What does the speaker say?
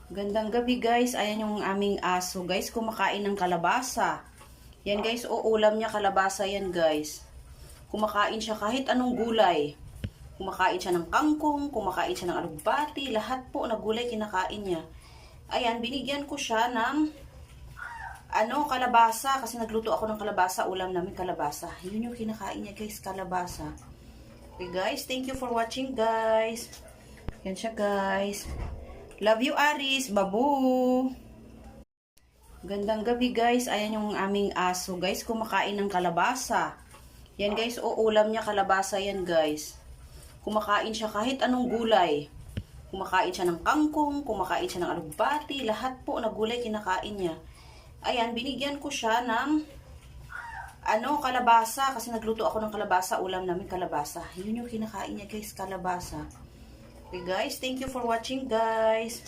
Gandang gabi guys. Ayan yung aming aso guys. Kumakain ng kalabasa. Yan guys. O ulam niya kalabasa yan guys. Kumakain siya kahit anong gulay. Kumakain siya ng kangkong. Kumakain siya ng alugbati. Lahat po na gulay kinakain niya. Ayan. Binigyan ko siya ng kalabasa. Kasi nagluto ako ng kalabasa. Ulam namin kalabasa. Yun yung kinakain niya guys. Kalabasa. Okay guys. Thank you for watching guys. Yan siya guys. Love you, Aris. Babu. Gandang gabi, guys. Ayan yung aming aso, guys. Kumakain ng kalabasa. Yan, guys. O ulam niya kalabasa yan, guys. Kumakain siya kahit anong gulay. Kumakain siya ng kangkong. Kumakain siya ng alugbati. Lahat po na gulay kinakain niya. Ayan, binigyan ko siya ng kalabasa. Kasi nagluto ako ng kalabasa. Ulam namin kalabasa. Yun yung kinakain niya, guys. Kalabasa. Okay guys, thank you for watching guys.